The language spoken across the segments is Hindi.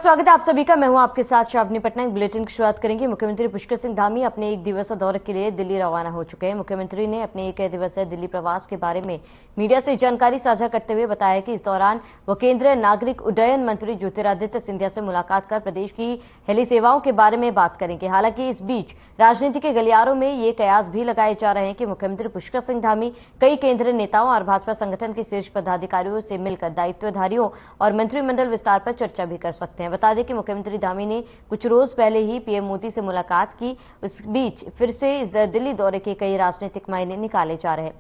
स्वागत है आप सभी का। मैं हूं आपके साथ श्रावणी पटनायक। बुलेटिन की शुरुआत करेंगे। मुख्यमंत्री पुष्कर सिंह धामी अपने एक दिवसीय दौरे के लिए दिल्ली रवाना हो चुके हैं। मुख्यमंत्री ने अपने एक दिवसीय दिल्ली प्रवास के बारे में मीडिया से जानकारी साझा करते हुए बताया कि इस दौरान वो केंद्रीय नागरिक उड्डयन मंत्री ज्योतिरादित्य सिंधिया से मुलाकात कर प्रदेश की हेली सेवाओं के बारे में बात करेंगे। हालांकि इस बीच राजनीति के गलियारों में ये कयास भी लगाए जा रहे हैं कि मुख्यमंत्री पुष्कर सिंह धामी कई केंद्रीय नेताओं और भाजपा संगठन के शीर्ष पदाधिकारियों से मिलकर दायित्वधारियों और मंत्रिमंडल विस्तार पर चर्चा भी कर सकते हैं। बता दें कि मुख्यमंत्री धामी ने कुछ रोज पहले ही पीएम मोदी से मुलाकात की। इस बीच फिर से इस दिल्ली दौरे के कई राजनीतिक मायने निकाले जा रहे हैं।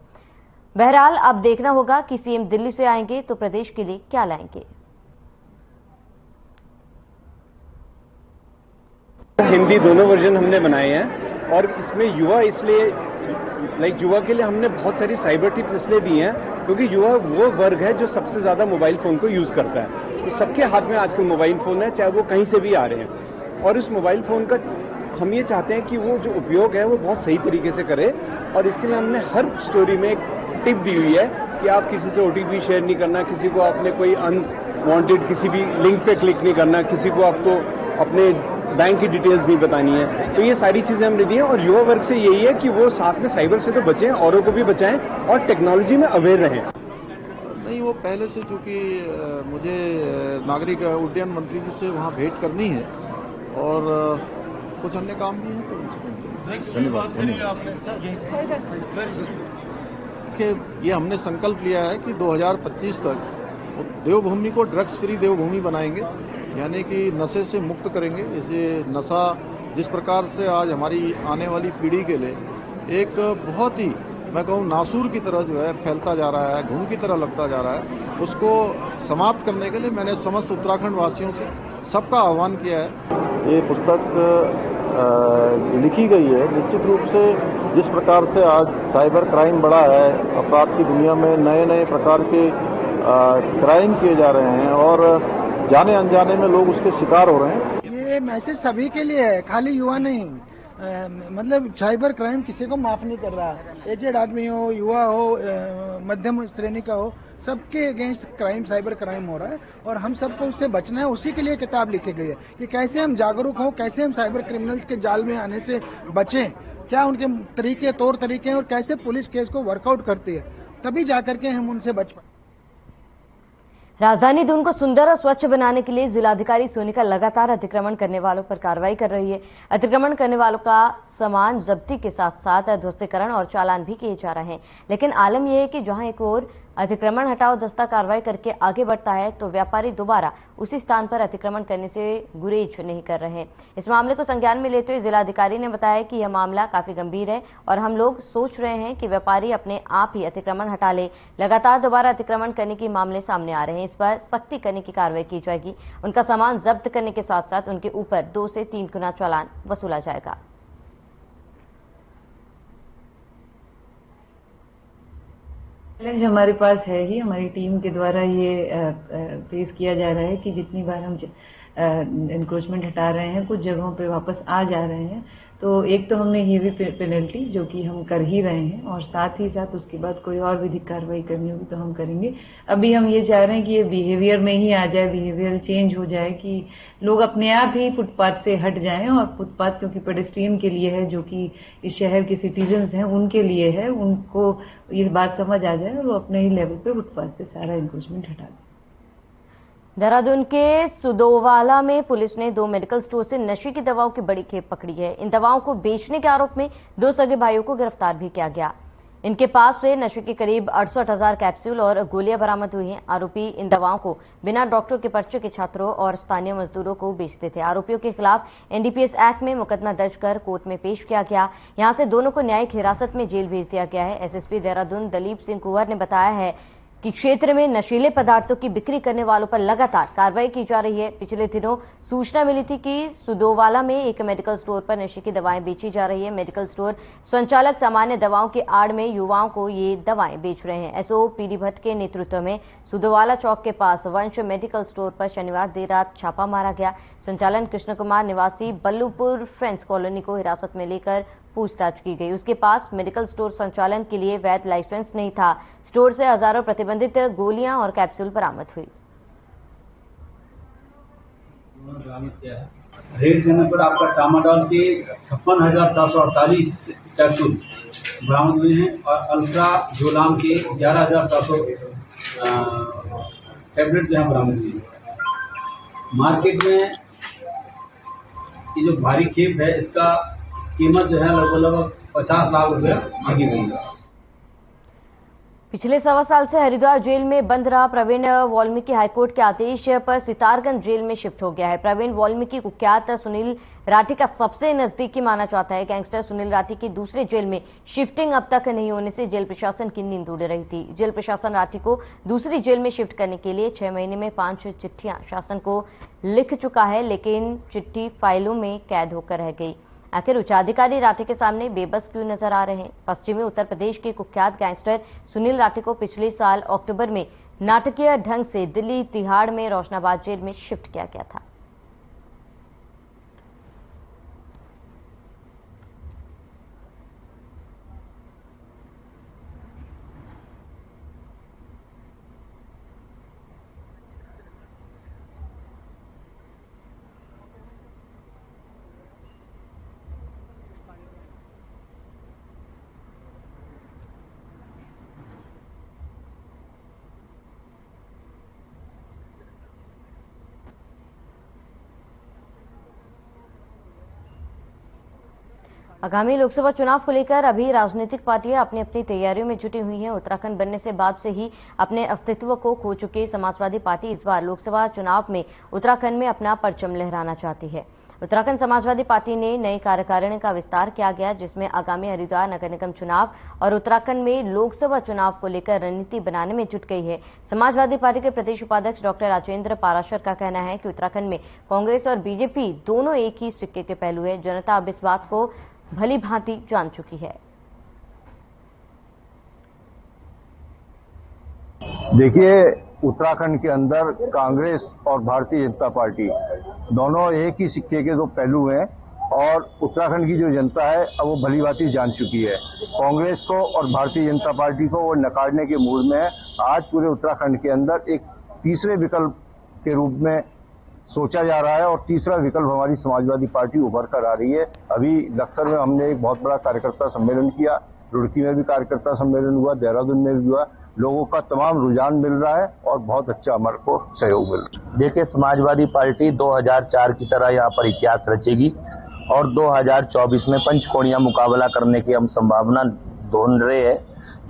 बहरहाल अब देखना होगा कि सीएम दिल्ली से आएंगे तो प्रदेश के लिए क्या लाएंगे। हिंदी दोनों वर्जन हमने बनाए हैं और इसमें युवा इसलिए युवा के लिए हमने बहुत सारी साइबर टिप्स इसलिए दी हैं क्योंकि युवा वो वर्ग है जो सबसे ज्यादा मोबाइल फोन को यूज करता है। तो सबके हाथ में आजकल मोबाइल फोन है, चाहे वो कहीं से भी आ रहे हैं। और इस मोबाइल फोन का हम ये चाहते हैं कि वो जो उपयोग है वो बहुत सही तरीके से करे। और इसके लिए हमने हर स्टोरी में एक टिप दी हुई है कि आप किसी से ओटीपी शेयर नहीं करना, किसी को आपने कोई अनवांटेड किसी भी लिंक पे क्लिक नहीं करना, किसी को आपको अपने बैंक की डिटेल्स नहीं बतानी है। तो ये सारी चीजें हमने दी हैं और युवा वर्ग से यही है कि वो साथ में साइबर से तो बचें, औरों को भी बचाएं और टेक्नोलॉजी में अवेयर रहें। नहीं, वो पहले से चूंकि मुझे नागरिक उड्डयन मंत्री जी से वहाँ भेंट करनी है और कुछ अन्य काम भी है तो धन्यवाद। ये हमने संकल्प लिया है कि 2025 तक देवभूमि को ड्रग्स फ्री देवभूमि बनाएंगे, यानी कि नशे से मुक्त करेंगे। इसे नशा जिस प्रकार से आज हमारी आने वाली पीढ़ी के लिए एक बहुत ही मैं कहूँ नासूर की तरह जो है फैलता जा रहा है, घूम की तरह लगता जा रहा है, उसको समाप्त करने के लिए मैंने समस्त उत्तराखंड वासियों से सबका आह्वान किया है। ये पुस्तक लिखी गई है निश्चित रूप से जिस प्रकार से आज साइबर क्राइम बढ़ा है, अपराध की दुनिया में नए नए प्रकार के क्राइम किए जा रहे हैं और जाने अनजाने में लोग उसके शिकार हो रहे हैं। ये मैसेज सभी के लिए है, खाली युवा नहीं। मतलब साइबर क्राइम किसी को माफ नहीं कर रहा। एजेड आदमी हो, युवा हो, मध्यम श्रेणी का हो, सबके अगेंस्ट क्राइम, साइबर क्राइम हो रहा है और हम सबको उससे बचना है। उसी के लिए किताब लिखी गई है कि कैसे हम जागरूक हों, कैसे हम साइबर क्रिमिनल्स के जाल में आने से बचें, क्या उनके तरीके तौर तरीके हैं और कैसे पुलिस केस को वर्कआउट करती है, तभी जाकर के हम उनसे बच पाए। राजधानी दून को सुंदर और स्वच्छ बनाने के लिए जिलाधिकारी सोनिका लगातार अतिक्रमण करने वालों पर कार्रवाई कर रही है। अतिक्रमण करने वालों का सामान जब्ती के साथ साथ ध्वस्तीकरण और चालान भी किए जा रहे हैं। लेकिन आलम यह है कि जहां एक ओर अतिक्रमण हटाओ दस्ता कार्रवाई करके आगे बढ़ता है तो व्यापारी दोबारा उसी स्थान पर अतिक्रमण करने से गुरेज नहीं कर रहे हैं। इस मामले को संज्ञान में लेते हुए जिलाधिकारी ने बताया कि यह मामला काफी गंभीर है और हम लोग सोच रहे हैं कि व्यापारी अपने आप ही अतिक्रमण हटा ले। लगातार दोबारा अतिक्रमण करने के मामले सामने आ रहे हैं, इस पर सख्ती करने की कार्रवाई की जाएगी। उनका सामान जब्त करने के साथ साथ उनके ऊपर 2 से 3 गुना चालान वसूला जाएगा। चैलेंज हमारे पास है ही, हमारी टीम के द्वारा ये फेस किया जा रहा है कि जितनी बार हम एनक्रोचमेंट हटा रहे हैं कुछ जगहों पे वापस आ जा रहे हैं। तो एक तो हमने हेवी पेनल्टी जो कि हम कर ही रहे हैं और साथ ही साथ उसके बाद कोई और विधिक कार्रवाई करनी होगी तो हम करेंगे। अभी हम ये चाह रहे हैं कि ये बिहेवियर में ही आ जाए, बिहेवियर चेंज हो जाए कि लोग अपने आप ही फुटपाथ से हट जाएं। और फुटपाथ क्योंकि पेडेस्ट्रियन के लिए है, जो कि इस शहर के सिटीजन्स हैं उनके लिए है, उनको ये बात समझ आ जाए और वो अपने ही लेवल पे फुटपाथ से सारा एनक्रोचमेंट हटा दें। देहरादून के सुदोवाला में पुलिस ने 2 मेडिकल स्टोर से नशे की दवाओं की बड़ी खेप पकड़ी है। इन दवाओं को बेचने के आरोप में 2 सगे भाइयों को गिरफ्तार भी किया गया। इनके पास से नशे के करीब 68,000 कैप्सूल और गोलियां बरामद हुई हैं। आरोपी इन दवाओं को बिना डॉक्टर के पर्चे के छात्रों और स्थानीय मजदूरों को बेचते थे। आरोपियों के खिलाफ एनडीपीएस एक्ट में मुकदमा दर्ज कर कोर्ट में पेश किया गया। यहां से दोनों को न्यायिक हिरासत में जेल भेज दिया गया है। एसएसपी देहरादून दलीप सिंह कुंवर ने बताया है कि क्षेत्र में नशीले पदार्थों की बिक्री करने वालों पर लगातार कार्रवाई की जा रही है। पिछले दिनों सूचना मिली थी कि सुदोवाला में एक मेडिकल स्टोर पर नशे की दवाएं बेची जा रही है। मेडिकल स्टोर संचालक सामान्य दवाओं की आड़ में युवाओं को ये दवाएं बेच रहे हैं। एसओ पीडी भट्ट के नेतृत्व में सुदोवाला चौक के पास वंश मेडिकल स्टोर पर शनिवार देर रात छापा मारा गया। संचालन कृष्ण कुमार निवासी बल्लूपुर फ्रेंड्स कॉलोनी को हिरासत में लेकर पूछताछ की गई। उसके पास मेडिकल स्टोर संचालन के लिए वैध लाइसेंस नहीं था। स्टोर से हजारों प्रतिबंधित गोलियां और कैप्सूल बरामद हुई। बरामद किया है। रेड करने पर आपका टामाडोल के 56,748 कैप्सूल बरामद हुए हैं और अल्ट्रा जोलाम के 11,700 टैबलेट जो है बरामद हुई है। मार्केट में ये जो भारी खेप है इसका कीमत जो है लगभग 50 लाख रुपया आगे गई है। पिछले 1.25 साल से हरिद्वार जेल में बंद रहा प्रवीण वाल्मीकि हाईकोर्ट के आदेश पर सितारगंज जेल में शिफ्ट हो गया है। प्रवीण वाल्मीकि कुख्यात सुनील राठी का सबसे नजदीकी माना जाता है। गैंगस्टर सुनील राठी की दूसरे जेल में शिफ्टिंग अब तक नहीं होने से जेल प्रशासन की नींद उड़ रही थी। जेल प्रशासन राठी को दूसरी जेल में शिफ्ट करने के लिए 6 महीने में 5 चिट्ठियां शासन को लिख चुका है, लेकिन चिट्ठी फाइलों में कैद होकर रह गई। आखिर उच्चाधिकारी राठी के सामने बेबस क्यों नजर आ रहे हैं? पश्चिमी उत्तर प्रदेश के कुख्यात गैंगस्टर सुनील राठी को पिछले साल अक्टूबर में नाटकीय ढंग से दिल्ली तिहाड़ में रोशनाबाद जेल में शिफ्ट किया गया था। आगामी लोकसभा चुनाव को लेकर अभी राजनीतिक पार्टियां अपनी अपनी तैयारियों में जुटी हुई हैं। उत्तराखंड बनने से बाद से ही अपने अस्तित्व को खो चुकी समाजवादी पार्टी इस बार लोकसभा चुनाव में उत्तराखंड में अपना परचम लहराना चाहती है। उत्तराखंड समाजवादी पार्टी ने नई कार्यकारिणी का विस्तार किया गया, जिसमें आगामी हरिद्वार नगर निगम चुनाव और उत्तराखंड में लोकसभा चुनाव को लेकर रणनीति बनाने में जुट गई है। समाजवादी पार्टी के प्रदेश उपाध्यक्ष डॉक्टर राजेंद्र पाराशर का कहना है कि उत्तराखंड में कांग्रेस और बीजेपी दोनों एक ही सिक्के के पहलू है। जनता अब इस बात को भली भांति जान चुकी है। देखिए, उत्तराखंड के अंदर कांग्रेस और भारतीय जनता पार्टी दोनों एक ही सिक्के के दो पहलू हैं और उत्तराखंड की जो जनता है अब वो भली भांति जान चुकी है। कांग्रेस को और भारतीय जनता पार्टी को वो नकारने के मूड में है। आज पूरे उत्तराखंड के अंदर एक तीसरे विकल्प के रूप में सोचा जा रहा है और तीसरा विकल्प हमारी समाजवादी पार्टी उभर कर आ रही है। अभी लक्सर में हमने एक बहुत बड़ा कार्यकर्ता सम्मेलन किया, रुड़की में भी कार्यकर्ता सम्मेलन हुआ, देहरादून में भी हुआ। लोगों का तमाम रुझान मिल रहा है और बहुत अच्छा हमारे को सहयोग मिल रहा है। देखिए, समाजवादी पार्टी 2004 की तरह यहाँ पर इतिहास रचेगी और 2024 में पंचकोणिया मुकाबला करने की हम संभावना ढूंढ रहे हैं।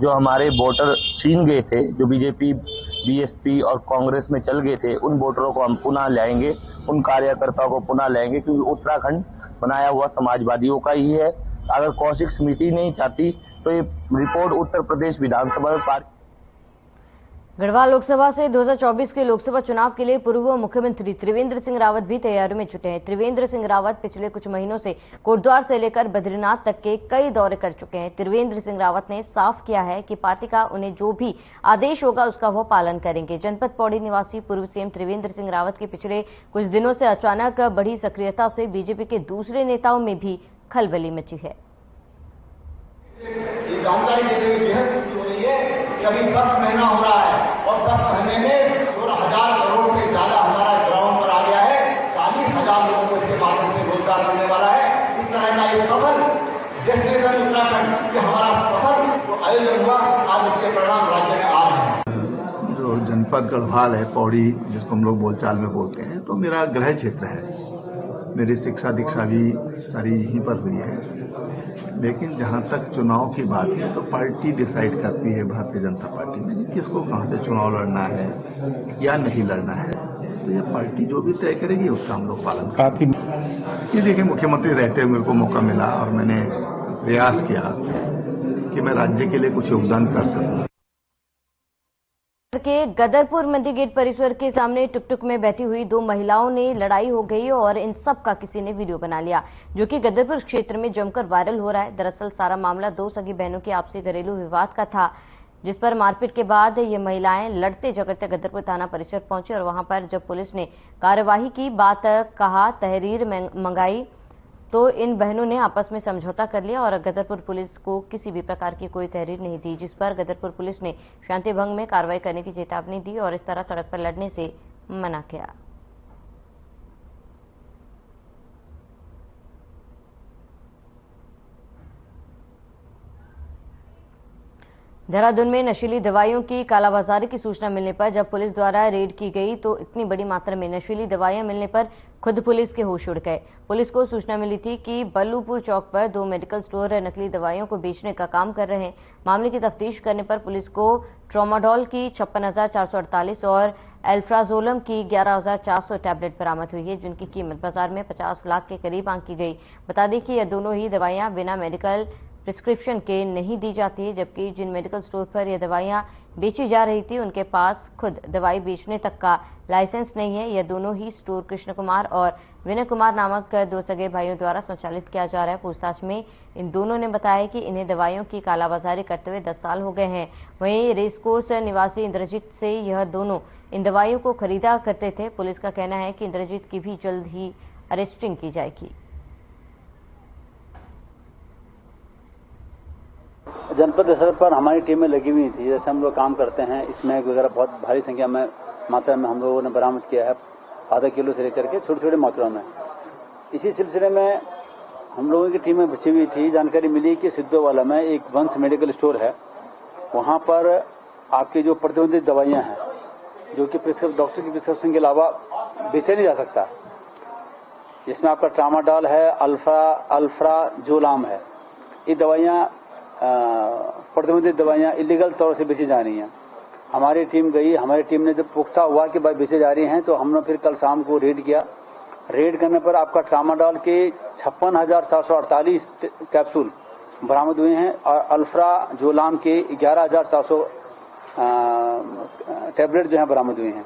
जो हमारे वोटर छीन गए थे, जो बीजेपी, बीएसपी और कांग्रेस में चल गए थे, उन वोटरों को हम पुनः लाएंगे, उन कार्यकर्ताओं को पुनः लाएंगे, क्योंकि उत्तराखंड बनाया हुआ समाजवादियों का ही है। अगर कौशिक समिति नहीं चाहती तो ये रिपोर्ट उत्तर प्रदेश विधानसभा में पारित। गढ़वाल लोकसभा से 2024 के लोकसभा चुनाव के लिए पूर्व मुख्यमंत्री त्रिवेंद्र सिंह रावत भी तैयारियों में जुटे हैं। त्रिवेंद्र सिंह रावत पिछले कुछ महीनों से कोटद्वार से लेकर बद्रीनाथ तक के कई दौरे कर चुके हैं। त्रिवेंद्र सिंह रावत ने साफ किया है कि पार्टी का उन्हें जो भी आदेश होगा उसका वो पालन करेंगे। जनपद पौड़ी निवासी पूर्व सीएम त्रिवेंद्र सिंह रावत की पिछले कुछ दिनों से अचानक बढ़ी सक्रियता से बीजेपी के दूसरे नेताओं में भी खलबली मची है। ये जानकारी देने में बेहद खुशी हो रही है कि अभी 10 महीना हो रहा है और 10 महीने में 16,000 करोड़ से ज्यादा हमारा ग्राउंड पर आ गया है। 40,000 लोगों को इसके माध्यम से रोजगार मिलने वाला है। इस तरह का ये सफल डेस्टिनेशन उत्तराखंड ये हमारा सफल जो आयोजन हुआ, आज उसके परिणाम राज्य में आ रहे हैं। जो जनपद गढ़वाल है, पौड़ी जिसको हम लोग बोलचाल में बोलते हैं, तो मेरा गृह क्षेत्र है। मेरी शिक्षा दीक्षा भी सारी यहीं पर हुई है। लेकिन जहां तक चुनाव की बात है तो पार्टी डिसाइड करती है, भारतीय जनता पार्टी में, किसको कहां से चुनाव लड़ना है या नहीं लड़ना है। तो ये पार्टी जो भी तय करेगी उसका हम लोग पालन करेंगे। ये देखिए, मुख्यमंत्री रहते हुए मेरे को मौका मिला और मैंने प्रयास किया कि मैं राज्य के लिए कुछ योगदान कर सकूं। के गदरपुर मंडी गेट परिसर के सामने टुकटुक में बैठी हुई 2 महिलाओं ने लड़ाई हो गई और इन सब का किसी ने वीडियो बना लिया, जो कि गदरपुर क्षेत्र में जमकर वायरल हो रहा है। दरअसल सारा मामला 2 सगी बहनों के आपसी घरेलू विवाद का था, जिस पर मारपीट के बाद ये महिलाएं लड़ते झगड़ते गदरपुर थाना परिसर पहुंची और वहां पर जब पुलिस ने कार्यवाही की बात कहा, तहरीर मंगाई, तो इन बहनों ने आपस में समझौता कर लिया और गदरपुर पुलिस को किसी भी प्रकार की कोई तहरीर नहीं दी, जिस पर गदरपुर पुलिस ने शांति भंग में कार्रवाई करने की चेतावनी दी और इस तरह सड़क पर लड़ने से मना किया। देहरादून में नशीली दवाइयों की कालाबाजारी की सूचना मिलने पर जब पुलिस द्वारा रेड की गई तो इतनी बड़ी मात्रा में नशीली दवाइयां मिलने पर खुद पुलिस के होश उड़ गए। पुलिस को सूचना मिली थी कि बल्लूपुर चौक पर 2 मेडिकल स्टोर नकली दवाइयों को बेचने का काम कर रहे हैं। मामले की तफ्तीश करने पर पुलिस को ट्रामाडोल की 56,448 और एल्फ्राजोलम की 11,400 टैबलेट बरामद हुई है, जिनकी कीमत बाजार में 50 लाख के करीब आंकी गई। बता दें कि यह दोनों ही दवाइयां बिना मेडिकल प्रिस्क्रिप्शन के नहीं दी जाती है, जबकि जिन मेडिकल स्टोर पर यह दवाइयां बेची जा रही थी उनके पास खुद दवाई बेचने तक का लाइसेंस नहीं है। यह दोनों ही स्टोर कृष्ण कुमार और विनय कुमार नामक 2 सगे भाइयों द्वारा संचालित किया जा रहा है। पूछताछ में इन दोनों ने बताया कि इन्हें दवाइयों की कालाबाजारी करते हुए 10 साल हो गए हैं। वहीं रेसकोर्स निवासी इंद्रजीत से यह दोनों इन दवाइयों को खरीदा करते थे। पुलिस का कहना है कि इंद्रजीत की भी जल्द ही अरेस्टिंग की जाएगी। जनपद स्तर पर हमारी टीमें लगी हुई थी। जैसे हम लोग काम करते हैं, इसमें वगैरह बहुत भारी संख्या में मात्रा में हम लोगों ने बरामद किया है, आधा किलो से लेकर के छोटी छोटी मात्रा में। इसी सिलसिले में हम लोगों की टीमें बची हुई थी। जानकारी मिली कि सिद्धोवाला में एक वंश मेडिकल स्टोर है, वहां पर आपकी जो प्रतिबंधित दवाइयां हैं, जो कि डॉक्टर की प्रिस्क्रिप्शन के अलावा बेचा नहीं जा सकता, जिसमें आपका ट्रामाडोल है, अल्फ्राजोलम है, ये दवाइयां प्रतिबंधित दवाइयां इलीगल तौर से बेची जा रही हैं। हमारी टीम गई, हमारी टीम ने जब पुख्ता हुआ कि भाई बेचे जा रही हैं, तो हमने फिर कल शाम को रेड किया। रेड करने पर आपका ट्रामाडोल के 56,448 कैप्सूल बरामद हुए हैं और अल्फ्राजोलम के 11,400 टैबलेट जो है बरामद हुए हैं।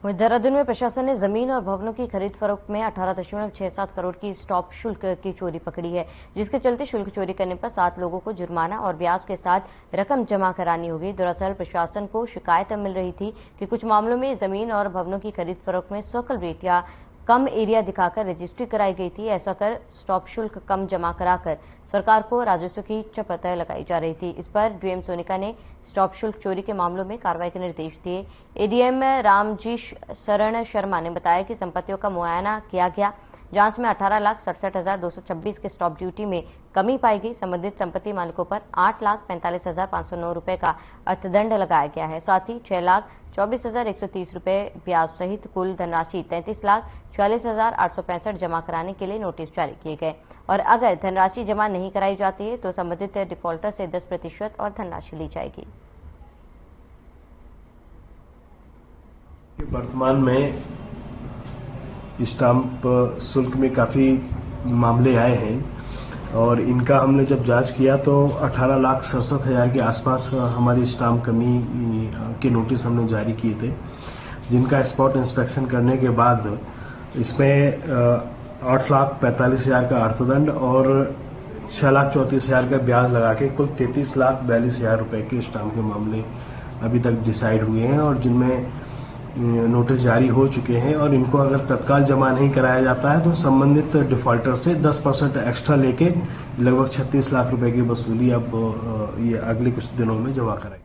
वहीं देहरादून में प्रशासन ने जमीन और भवनों की खरीद फरोख्त में 18.67 करोड़ की स्टॉप शुल्क की चोरी पकड़ी है, जिसके चलते शुल्क चोरी करने पर 7 लोगों को जुर्माना और ब्याज के साथ रकम जमा करानी होगी। दरअसल प्रशासन को शिकायत मिल रही थी कि कुछ मामलों में जमीन और भवनों की खरीद फरोख्त में सर्कल रेट या कम एरिया दिखाकर रजिस्ट्री कराई गई थी। ऐसा कर स्टॉप शुल्क कम जमा कराकर सरकार को राजस्व की चपत लगाई जा रही थी। इस पर डीएम सोनिका ने स्टॉप शुल्क चोरी के मामलों में कार्रवाई के निर्देश दिए। एडीएम रामजी शरण शर्मा ने बताया कि संपत्तियों का मुआयना किया गया। जांच में 18,67,226 के स्टॉप ड्यूटी में कमी पाई गई। संबंधित संपत्ति मालिकों पर 8,45,509 रुपए का अर्थदंड लगाया गया है। साथ ही 6,24,130 रुपए ब्याज सहित कुल धनराशि 33,46,865 जमा कराने के लिए नोटिस जारी किए गए और अगर धनराशि जमा नहीं कराई जाती है तो संबंधित डिफॉल्टर से 10% और धनराशि ली जाएगी। वर्तमान में स्टाम्प शुल्क में काफी मामले आए हैं और इनका हमने जब जांच किया तो 18,67,000 के आसपास हमारी स्टाम्प कमी के नोटिस हमने जारी किए थे, जिनका स्पॉट इंस्पेक्शन करने के बाद इसमें 8,45,000 का अर्थदंड और 6,34,000 का ब्याज लगा के कुल 33,42,000 रुपए के स्टाम्प के मामले अभी तक डिसाइड हुए हैं और जिनमें नोटिस जारी हो चुके हैं और इनको अगर तत्काल जमा नहीं कराया जाता है तो संबंधित डिफॉल्टर से 10% एक्स्ट्रा लेके लगभग 36 लाख रुपए की वसूली अब ये अगले कुछ दिनों में जमा कराएगी।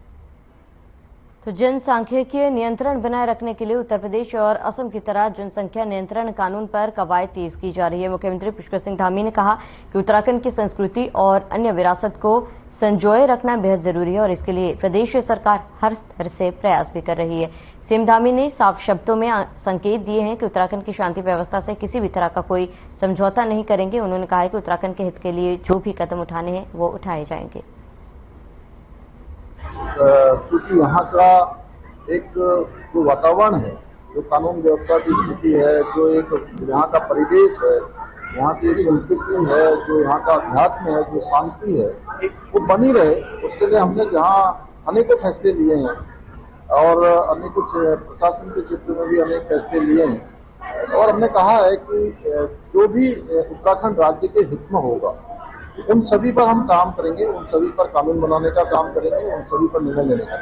तो जनसांख्यिकीय नियंत्रण बनाए रखने के लिए उत्तर प्रदेश और असम की तरह जनसंख्या नियंत्रण कानून पर कवायद तेज की जा रही है। मुख्यमंत्री पुष्कर सिंह धामी ने कहा कि उत्तराखंड की संस्कृति और अन्य विरासत को संजोए रखना बेहद जरूरी है और इसके लिए प्रदेश सरकार हर स्तर से प्रयास भी कर रही है। सीएम धामी ने साफ शब्दों में संकेत दिए हैं कि उत्तराखंड की शांति व्यवस्था से किसी भी तरह का कोई समझौता नहीं करेंगे। उन्होंने कहा है कि उत्तराखंड के हित के लिए जो भी कदम उठाने हैं वो उठाए जाएंगे। क्योंकि यहाँ का एक जो वातावरण है, जो कानून व्यवस्था की स्थिति है, जो एक यहाँ का परिवेश है, यहाँ की एक संस्कृति है, जो यहाँ का अध्यात्म है, जो शांति है, वो बनी रहे, उसके लिए हमने जहाँ अनेकों फैसले लिए हैं और अन्य कुछ प्रशासन के क्षेत्र में भी अनेक फैसले लिए हैं और हमने कहा है कि जो भी उत्तराखंड राज्य के हित में होगा उन सभी पर हम काम करेंगे, उन सभी पर कानून बनाने का काम करेंगे, उन सभी पर निर्णय लेने का।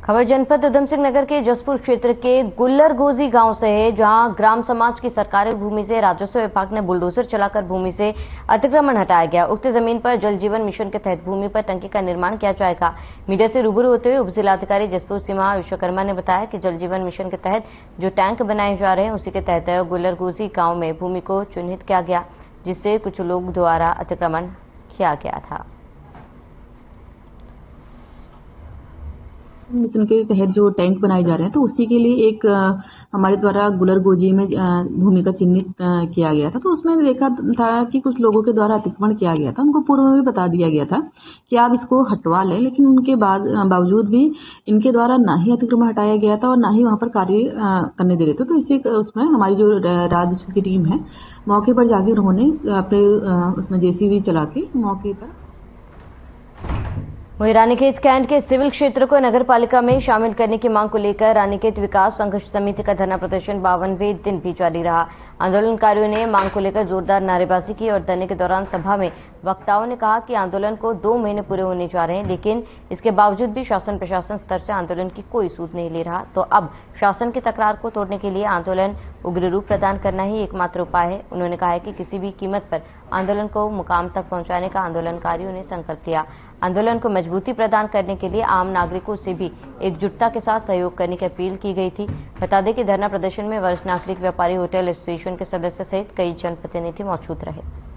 खबर जनपद उधम सिंह नगर के जसपुर क्षेत्र के गुल्लरगोजी गांव से है, जहां ग्राम समाज की सरकारी भूमि से राजस्व विभाग ने बुलडोजर चलाकर भूमि से अतिक्रमण हटाया गया। उक्त जमीन पर जल जीवन मिशन के तहत भूमि पर टंकी का निर्माण किया जाएगा। मीडिया से रूबरू होते हुए उप जिलाधिकारी जसपुर सीमा विश्वकर्मा ने बताया कि जल जीवन मिशन के तहत जो टैंक बनाए जा रहे हैं उसी के तहत गुल्लरगोजी गाँव में भूमि को चिन्हित किया गया, जिससे कुछ लोग द्वारा अतिक्रमण किया गया था। मिशन के तहत जो टैंक बनाए जा रहे हैं तो उसी के लिए एक हमारे द्वारा गुलर गोजी में भूमि का चिन्हित किया गया था। तो उसमें देखा था कि कुछ लोगों के द्वारा अतिक्रमण किया गया था। उनको पूर्व में भी बता दिया गया था कि आप इसको हटवा लें, लेकिन उनके बावजूद भी इनके द्वारा ना ही अतिक्रमण हटाया गया था और ना ही वहां पर कार्य करने दे रहे थे। तो इसी उसमें हमारी जो राजस्व की टीम है मौके पर जाके उन्होंने अपने उसमें जेसीबी चला के मौके पर वहीं रानीखेत कैंट के सिविल क्षेत्र को नगर पालिका में शामिल करने की मांग को लेकर रानीखेत विकास संघर्ष समिति का धरना प्रदर्शन 52वें दिन भी जारी रहा। आंदोलनकारियों ने मांग को लेकर जोरदार नारेबाजी की और धरने के दौरान सभा में वक्ताओं ने कहा कि आंदोलन को 2 महीने पूरे होने जा रहे हैं, लेकिन इसके बावजूद भी शासन प्रशासन स्तर से आंदोलन की कोई सूद नहीं ले रहा। तो अब शासन की तकरार को तोड़ने के लिए आंदोलन उग्र रूप प्रदान करना ही एकमात्र उपाय है। उन्होंने कहा है कि किसी भी कीमत पर आंदोलन को मुकाम तक पहुंचाने का आंदोलनकारियों ने संकल्प लिया। आंदोलन को मजबूती प्रदान करने के लिए आम नागरिकों से भी एकजुटता के साथ सहयोग करने की अपील की गई थी। बता दें कि धरना प्रदर्शन में वरिष्ठ नागरिक व्यापारी होटल एसोसिएशन के सदस्य सहित कई जनप्रतिनिधि मौजूद रहे।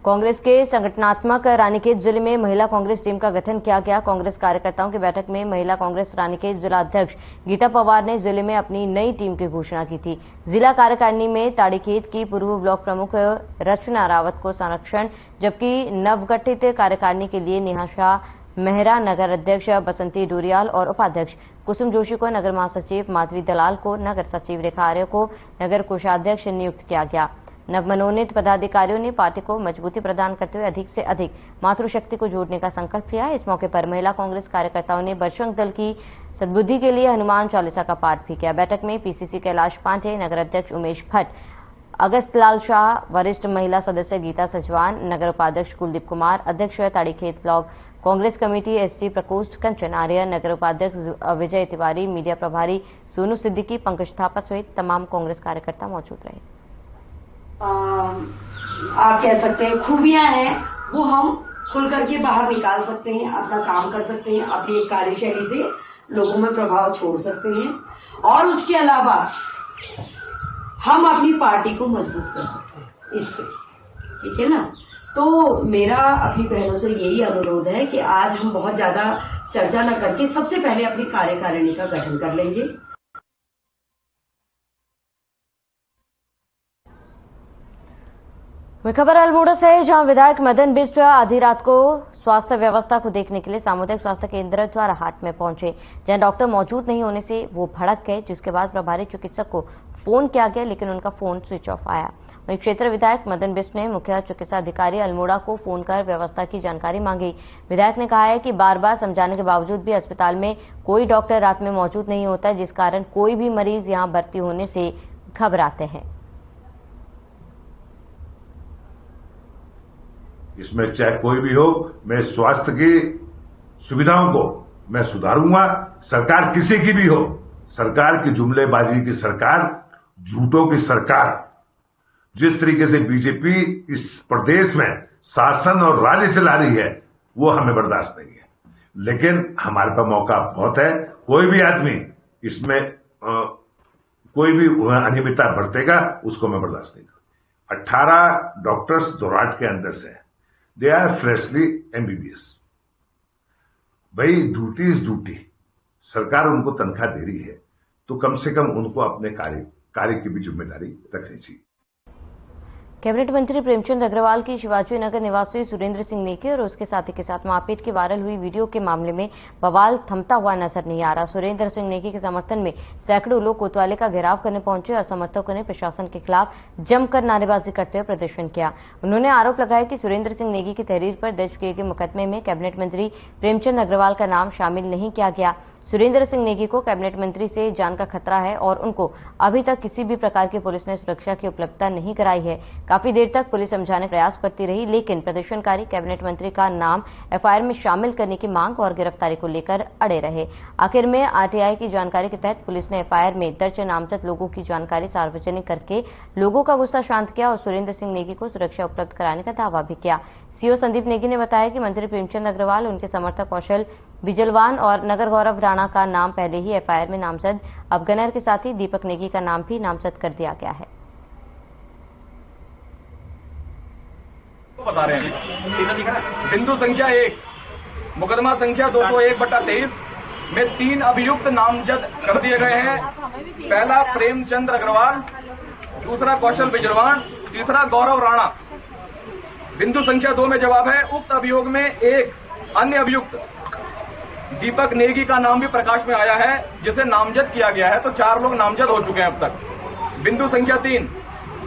कांग्रेस के संगठनात्मक रानीखेत जिले में महिला कांग्रेस टीम का गठन किया गया। कांग्रेस कार्यकर्ताओं की बैठक में महिला कांग्रेस रानीखेत जिला अध्यक्ष गीता पवार ने जिले में अपनी नई टीम की घोषणा की थी। जिला कार्यकारिणी में ताड़ीखेत की पूर्व ब्लॉक प्रमुख रचना रावत को संरक्षण, जबकि नवगठित कार्यकारिणी के लिए नेहा शाह, मेहरा नगर अध्यक्ष बसंती डोरियाल और उपाध्यक्ष कुसुम जोशी को, नगर महासचिव माधवी दलाल को, नगर सचिव रेखा आर्य को नगर कोषाध्यक्ष नियुक्त किया गया। नवमनोनीत पदाधिकारियों ने पार्टी को मजबूती प्रदान करते हुए अधिक से अधिक मातृशक्ति को जोड़ने का संकल्प लिया। इस मौके पर महिला कांग्रेस कार्यकर्ताओं ने बजरंग दल की सद्बुद्धि के लिए हनुमान चालीसा का पाठ भी किया। बैठक में पीसीसी कैलाश पांडे, नगर अध्यक्ष उमेश भट्ट, अगस्त लाल शाह, वरिष्ठ महिला सदस्य गीता सचवान, नगर उपाध्यक्ष कुलदीप कुमार, अध्यक्ष Tarikhet block Congress committee SC प्रकोष्ठ कंचन आर्य, नगर उपाध्यक्ष विजय तिवारी, मीडिया प्रभारी सोनू सिद्दीकी, पंकज थापा सहित तमाम कांग्रेस कार्यकर्ता मौजूद रहे। आप कह सकते हैं खूबियां हैं वो हम खुल करके बाहर निकाल सकते हैं, अपना काम कर सकते हैं, अपनी एक कार्यशैली से लोगों में प्रभाव छोड़ सकते हैं और उसके अलावा हम अपनी पार्टी को मजबूत कर सकते हैं इससे, ठीक है ना। तो मेरा अपनी बहनों से यही अनुरोध है कि आज हम बहुत ज्यादा चर्चा न करके सबसे पहले अपनी कार्यकारिणी का गठन कर लेंगे। खबर अल्मोड़ा से है, जहां विधायक मदन बिष्ट आधी रात को स्वास्थ्य व्यवस्था को देखने के लिए सामुदायिक स्वास्थ्य केंद्र द्वारा हाट में पहुंचे, जहां डॉक्टर मौजूद नहीं होने से वो भड़क गए, जिसके बाद प्रभारी चिकित्सक को फोन किया गया, लेकिन उनका फोन स्विच ऑफ आया। वहीं क्षेत्र विधायक मदन बिष्ट ने मुख्य चिकित्सा अधिकारी अल्मोड़ा को फोन कर व्यवस्था की जानकारी मांगी। विधायक ने कहा है कि बार बार समझाने के बावजूद भी अस्पताल में कोई डॉक्टर रात में मौजूद नहीं होता, जिस कारण कोई भी मरीज यहां भर्ती होने से घबराते हैं। इसमें चाहे कोई भी हो, मैं स्वास्थ्य की सुविधाओं को मैं सुधारूंगा। सरकार किसी की भी हो, सरकार की जुमलेबाजी की सरकार, झूठों की सरकार, जिस तरीके से बीजेपी इस प्रदेश में शासन और राज्य चला रही है वो हमें बर्दाश्त नहीं है। लेकिन हमारे पास मौका बहुत है, कोई भी आदमी इसमें कोई भी अनियमितता बरतेगा उसको मैं बर्दाश्त नहीं करूंगा। 18 डॉक्टर्स दोराट के अंदर से दे आर फ्रेशली एमबीबीएस। भाई ड्यूटी इज ड्यूटी, सरकार उनको तनख्वाह दे रही है तो कम से कम उनको अपने कार्य की भी जिम्मेदारी रखनी चाहिए। कैबिनेट मंत्री प्रेमचंद अग्रवाल की शिवाजी नगर निवासी सुरेंद्र सिंह नेगी और उसके साथी के साथ मारपीट की वायरल हुई वीडियो के मामले में बवाल थमता हुआ नजर नहीं आ रहा। सुरेंद्र सिंह नेगी के समर्थन में सैकड़ों लोग कोतवाली का घेराव करने पहुंचे और समर्थकों ने प्रशासन के खिलाफ जमकर नारेबाजी करते हुए प्रदर्शन किया। उन्होंने आरोप लगाया कि सुरेंद्र सिंह नेगी की तहरीर पर दर्ज किए गए मुकदमे में कैबिनेट मंत्री प्रेमचंद अग्रवाल का नाम शामिल नहीं किया गया। सुरेंद्र सिंह नेगी को कैबिनेट मंत्री से जान का खतरा है और उनको अभी तक किसी भी प्रकार की पुलिस ने सुरक्षा की उपलब्धता नहीं कराई है। काफी देर तक पुलिस समझाने का प्रयास करती रही, लेकिन प्रदर्शनकारी कैबिनेट मंत्री का नाम एफआईआर में शामिल करने की मांग और गिरफ्तारी को लेकर अड़े रहे। आखिर में आरटीआई की जानकारी के तहत पुलिस ने एफआईआर में दर्ज नामजद लोगों की जानकारी सार्वजनिक करके लोगों का गुस्सा शांत किया और सुरेंद्र सिंह नेगी को सुरक्षा उपलब्ध कराने का दावा भी किया। सीओ संदीप नेगी ने बताया कि मंत्री प्रेमचंद अग्रवाल, उनके समर्थक कौशल बिजलवान और नगर गौरव राणा का नाम पहले ही एफआईआर में नामजद, अब गनर के साथ ही दीपक नेगी का नाम भी नामजद कर दिया गया है। बता रहे हैं। बिंदु संख्या 1, मुकदमा संख्या 201/23 में 3 अभियुक्त नामजद कर दिए गए हैं। पहला प्रेमचंद्र अग्रवाल, दूसरा कौशल बिजरवान, तीसरा गौरव राणा। बिंदु संख्या 2 में जवाब है, उक्त अभियोग में एक अन्य अभियुक्त दीपक नेगी का नाम भी प्रकाश में आया है, जिसे नामजद किया गया है। तो 4 लोग नामजद हो चुके हैं अब तक। बिंदु संख्या 3,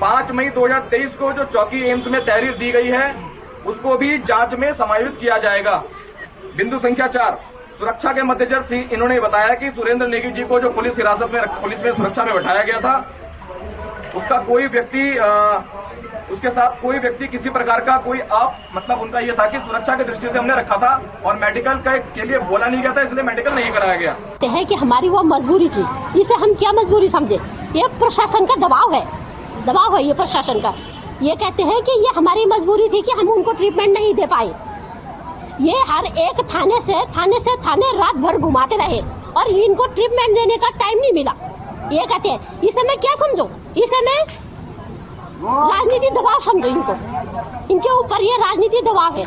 5 मई 2023 को जो चौकी एम्स में तहरीर दी गई है, उसको भी जांच में समायोजित किया जाएगा। बिंदु संख्या 4, सुरक्षा के मद्देनजर इन्होंने बताया कि सुरेंद्र नेगी जी को जो पुलिस हिरासत में पुलिस में सुरक्षा में बैठाया गया था, उसका कोई व्यक्ति उसके साथ कोई व्यक्ति किसी प्रकार का कोई मतलब उनका यह था कि सुरक्षा की दृष्टि से हमने रखा था और मेडिकल के लिए बोला नहीं गया था, इसलिए मेडिकल नहीं कराया गया। है कि हमारी वो मजबूरी थी, इसे हम क्या मजबूरी समझे? ये प्रशासन का दबाव है ये प्रशासन का। ये कहते हैं कि ये हमारी मजबूरी थी कि हम उनको ट्रीटमेंट नहीं दे पाए। ये हर एक थाने से थाने रात भर घुमाते रहे और इनको ट्रीटमेंट देने का टाइम नहीं मिला। ये कहते हैं, इसे मैं क्या समझो? इसे मैं राजनीति दबाव समझो। इनके ऊपर ये राजनीति दबाव है।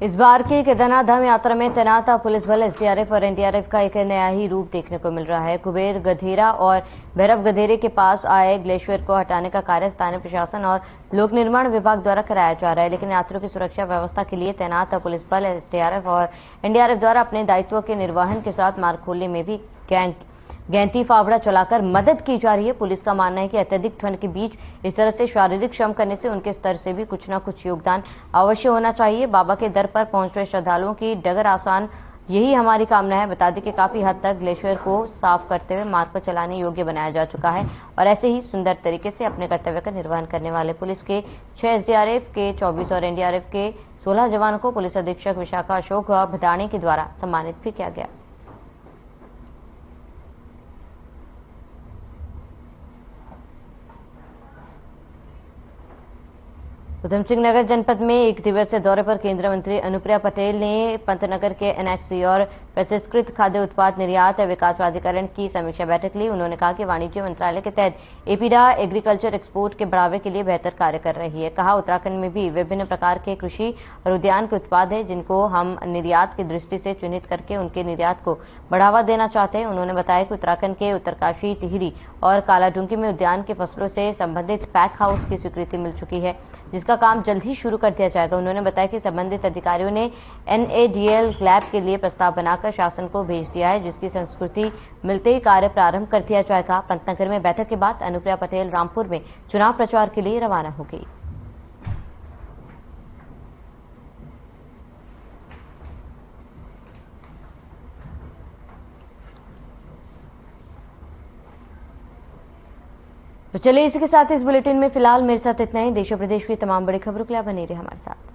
इस बार की केदारनाथ धाम यात्रा में तैनात पुलिस बल एसडीआरएफ और एनडीआरएफ का एक नया ही रूप देखने को मिल रहा है। कुबेर गधेरा और भैरव गधेरे के पास आए ग्लेशियर को हटाने का कार्य स्थानीय प्रशासन और लोक निर्माण विभाग द्वारा कराया जा रहा है, लेकिन यात्रियों की सुरक्षा व्यवस्था के लिए तैनात पुलिस बल एसडीआरएफ और एनडीआरएफ द्वारा अपने दायित्व के निर्वहन के साथ मार्ग खोलने में भी गैंती फावड़ा चलाकर मदद की जा रही है। पुलिस का मानना है कि अत्यधिक ठंड के बीच इस तरह से शारीरिक श्रम करने से उनके स्तर से भी कुछ न कुछ योगदान अवश्य होना चाहिए। बाबा के दर पर पहुंच रहे श्रद्धालुओं की डगर आसान, यही हमारी कामना है। बता दें कि काफी हद तक ग्लेशियर को साफ करते हुए मार्ग को चलाने योग्य बनाया जा चुका है और ऐसे ही सुंदर तरीके से अपने कर्तव्य का निर्वहन करने वाले पुलिस के 6 एसडीआरएफ के 24 और एनडीआरएफ के 16 जवानों को पुलिस अधीक्षक विशाखा अशोक भदाणी के द्वारा सम्मानित भी किया गया। उधम सिंह नगर जनपद में 1 दिवसीय दौरे पर केंद्रीय मंत्री अनुप्रिया पटेल ने पंतनगर के एनएचसी और प्रसंस्कृत खाद्य उत्पाद निर्यात विकास प्राधिकरण की समीक्षा बैठक ली। उन्होंने कहा कि वाणिज्य मंत्रालय के तहत एपीडा एग्रीकल्चर एक्सपोर्ट के बढ़ावे के लिए बेहतर कार्य कर रही है। कहा, उत्तराखंड में भी विभिन्न प्रकार के कृषि और उद्यान के उत्पाद हैं, जिनको हम निर्यात की दृष्टि से चिन्हित करके उनके निर्यात को बढ़ावा देना चाहते हैं। उन्होंने बताया कि उत्तराखंड के उत्तरकाशी, टिहरी और कालाडूंगी में उद्यान के फसलों से संबंधित पैक हाउस की स्वीकृति मिल चुकी है, जिसका काम जल्द ही शुरू कर दिया जाएगा। उन्होंने बताया कि संबंधित अधिकारियों ने NADL लैब के लिए प्रस्ताव बनाकर शासन को भेज दिया है, जिसकी संस्कृति मिलते ही कार्य प्रारंभ कर दिया जाएगा। पंतनगर में बैठक के बाद अनुप्रिया पटेल रामपुर में चुनाव प्रचार के लिए रवाना होगी। तो चलिए, इसी के साथ इस बुलेटिन में फिलहाल मेरे साथ इतना ही। देश और प्रदेश की तमाम बड़ी खबरों के लिए बने रहिए हमारे साथ।